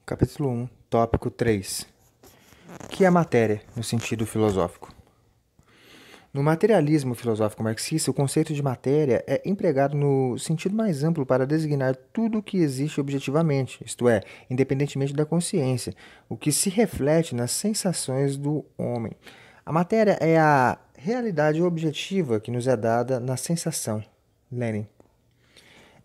Capítulo 1, tópico 3. Que é a matéria, no sentido filosófico? No materialismo filosófico marxista, o conceito de matéria é empregado no sentido mais amplo para designar tudo o que existe objetivamente, isto é, independentemente da consciência, o que se reflete nas sensações do homem. A matéria é a realidade objetiva que nos é dada na sensação. Lenin.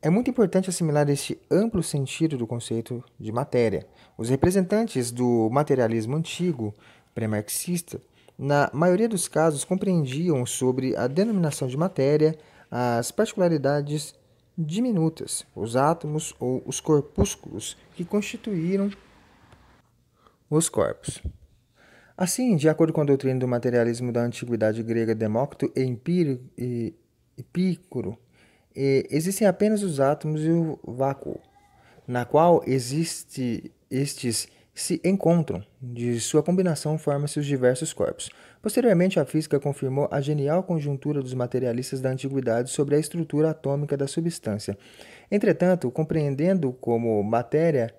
É muito importante assimilar este amplo sentido do conceito de matéria. Os representantes do materialismo antigo, pré-marxista, na maioria dos casos compreendiam sobre a denominação de matéria as particularidades diminutas, os átomos ou os corpúsculos que constituíram os corpos. Assim, de acordo com a doutrina do materialismo da antiguidade grega Demócrito e Epicuro, existem apenas os átomos e o vácuo, na qual estes se encontram. De sua combinação formam-se os diversos corpos. Posteriormente, a física confirmou a genial conjuntura dos materialistas da antiguidade sobre a estrutura atômica da substância. Entretanto, compreendendo como matéria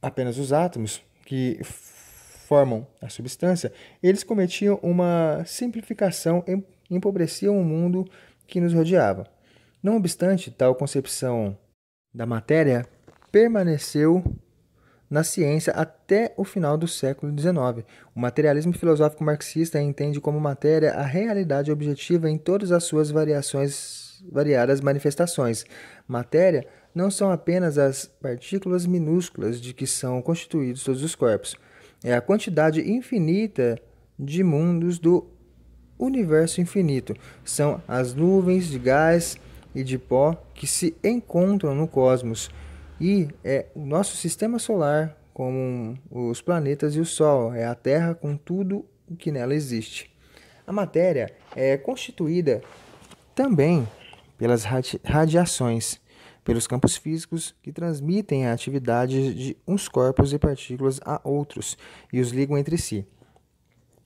apenas os átomos que formam a substância, eles cometiam uma simplificação e empobreciam o mundo que nos rodeava. Não obstante, tal concepção da matéria permaneceu na ciência até o final do século XIX. O materialismo filosófico marxista entende como matéria a realidade objetiva em todas as suas variadas manifestações. Matéria não são apenas as partículas minúsculas de que são constituídos todos os corpos. É a quantidade infinita de mundos do universo infinito. São as nuvens de gás e de pó que se encontram no cosmos. E é o nosso sistema solar, como os planetas e o Sol, é a Terra com tudo o que nela existe. A matéria é constituída também pelas radiações, pelos campos físicos que transmitem a atividade de uns corpos e partículas a outros e os ligam entre si.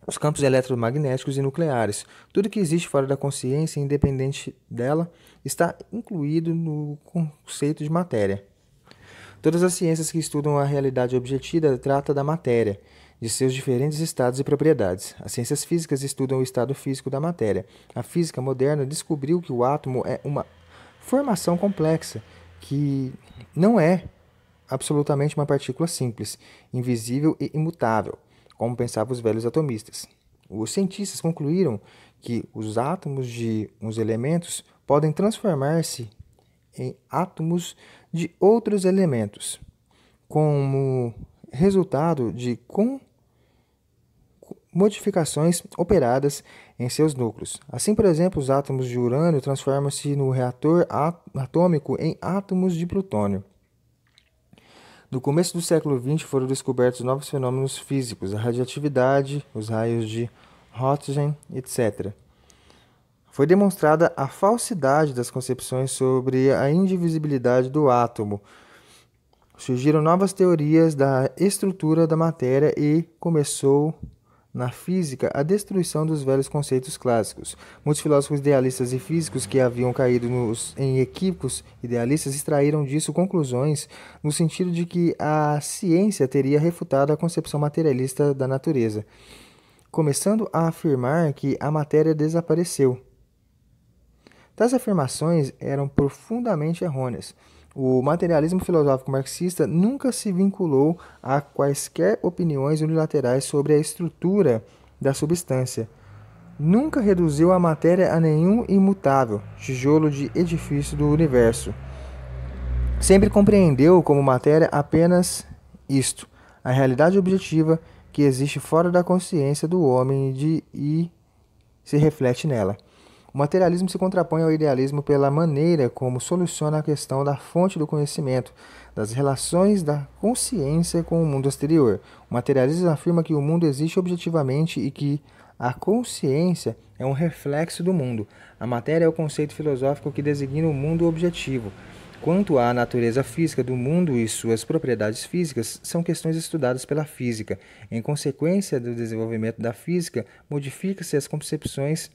Os campos eletromagnéticos e nucleares. Tudo que existe fora da consciência, independente dela, está incluído no conceito de matéria. Todas as ciências que estudam a realidade objetiva tratam da matéria, de seus diferentes estados e propriedades. As ciências físicas estudam o estado físico da matéria. A física moderna descobriu que o átomo é uma formação complexa, que não é absolutamente uma partícula simples, invisível e imutável, como pensavam os velhos atomistas. Os cientistas concluíram que os átomos de uns elementos podem transformar-se em átomos de outros elementos, como resultado de modificações operadas em seus núcleos. Assim, por exemplo, os átomos de urânio transformam-se no reator atômico em átomos de plutônio. No começo do século XX foram descobertos novos fenômenos físicos, a radioatividade, os raios de Roentgen, etc. Foi demonstrada a falsidade das concepções sobre a indivisibilidade do átomo. Surgiram novas teorias da estrutura da matéria e começou na física a destruição dos velhos conceitos clássicos. Muitos filósofos idealistas e físicos que haviam caído em equívocos idealistas extraíram disso conclusões no sentido de que a ciência teria refutado a concepção materialista da natureza, começando a afirmar que a matéria desapareceu. Tais afirmações eram profundamente errôneas. O materialismo filosófico marxista nunca se vinculou a quaisquer opiniões unilaterais sobre a estrutura da substância. Nunca reduziu a matéria a nenhum imutável tijolo de edifício do universo. Sempre compreendeu como matéria apenas isto, a realidade objetiva que existe fora da consciência do homem e se reflete nela. O materialismo se contrapõe ao idealismo pela maneira como soluciona a questão da fonte do conhecimento, das relações da consciência com o mundo exterior. O materialismo afirma que o mundo existe objetivamente e que a consciência é um reflexo do mundo. A matéria é o conceito filosófico que designa o mundo objetivo. Quanto à natureza física do mundo e suas propriedades físicas, são questões estudadas pela física. Em consequência do desenvolvimento da física, modificam-se as concepções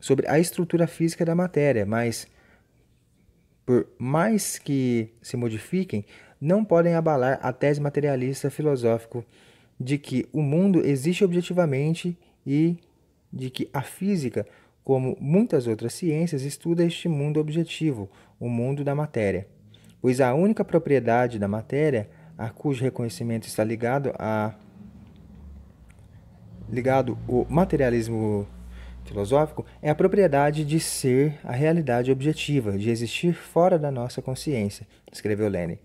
sobre a estrutura física da matéria, mas, por mais que se modifiquem, não podem abalar a tese materialista filosófico de que o mundo existe objetivamente e de que a física, como muitas outras ciências, estuda este mundo objetivo, o mundo da matéria. Pois a única propriedade da matéria, a cujo reconhecimento está ligado ao materialismo filosófico, é a propriedade de ser a realidade objetiva, de existir fora da nossa consciência, escreveu Lenin.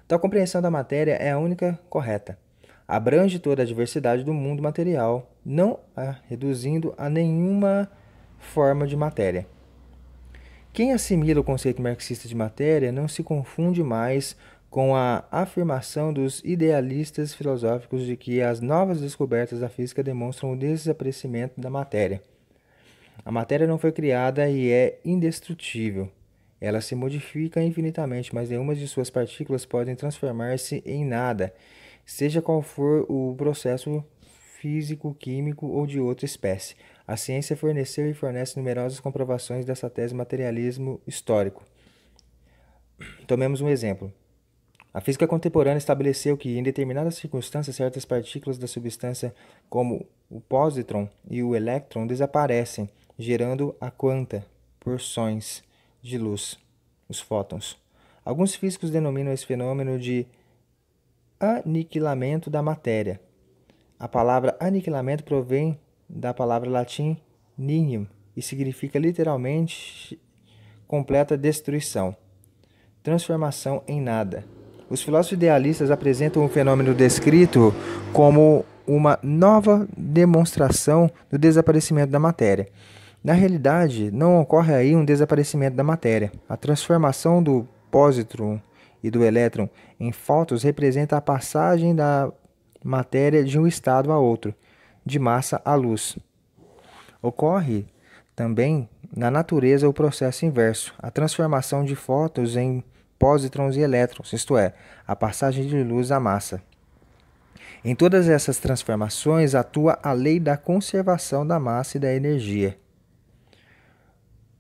Tal compreensão da matéria é a única correta. Abrange toda a diversidade do mundo material, não a reduzindo a nenhuma forma de matéria. Quem assimila o conceito marxista de matéria não se confunde mais com a afirmação dos idealistas filosóficos de que as novas descobertas da física demonstram o desaparecimento da matéria. A matéria não foi criada e é indestrutível. Ela se modifica infinitamente, mas nenhuma de suas partículas podem transformar-se em nada, seja qual for o processo físico, químico ou de outra espécie. A ciência forneceu e fornece numerosas comprovações dessa tese de materialismo histórico. Tomemos um exemplo. A física contemporânea estabeleceu que, em determinadas circunstâncias, certas partículas da substância, como o pósitron e o elétron, desaparecem, gerando a quanta, porções de luz, os fótons. Alguns físicos denominam esse fenômeno de aniquilamento da matéria. A palavra aniquilamento provém da palavra latim nihil e significa literalmente completa destruição, transformação em nada. Os filósofos idealistas apresentam o fenômeno descrito como uma nova demonstração do desaparecimento da matéria. Na realidade, não ocorre aí um desaparecimento da matéria. A transformação do pósitron e do elétron em fótons representa a passagem da matéria de um estado a outro, de massa à luz. Ocorre também na natureza o processo inverso, a transformação de fótons em pósitrons e elétrons, isto é, a passagem de luz à massa. Em todas essas transformações atua a lei da conservação da massa e da energia.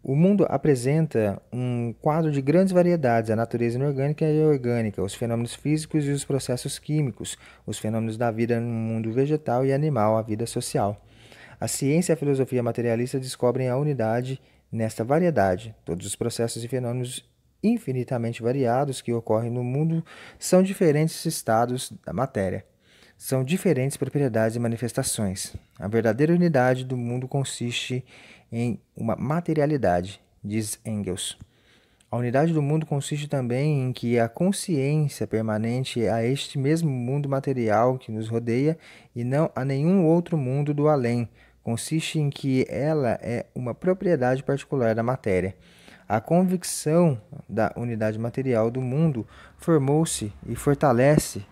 O mundo apresenta um quadro de grandes variedades, a natureza inorgânica e orgânica, os fenômenos físicos e os processos químicos, os fenômenos da vida no mundo vegetal e animal, a vida social. A ciência e a filosofia materialista descobrem a unidade nesta variedade. Todos os processos e fenômenos infinitamente variados que ocorrem no mundo são diferentes estados da matéria. São diferentes propriedades e manifestações. A verdadeira unidade do mundo consiste em uma materialidade, diz Engels. A unidade do mundo consiste também em que a consciência permanente a este mesmo mundo material que nos rodeia e não a nenhum outro mundo do além. Consiste em que ela é uma propriedade particular da matéria. A convicção da unidade material do mundo formou-se e fortalece-se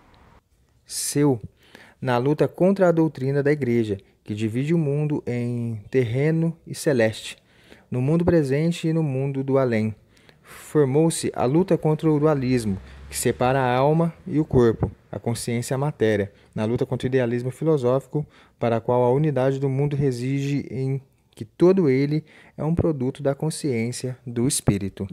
na luta contra a doutrina da Igreja, que divide o mundo em terreno e celeste, no mundo presente e no mundo do além. Formou-se a luta contra o dualismo, que separa a alma e o corpo, a consciência e a matéria, na luta contra o idealismo filosófico, para a qual a unidade do mundo reside em que todo ele é um produto da consciência do espírito.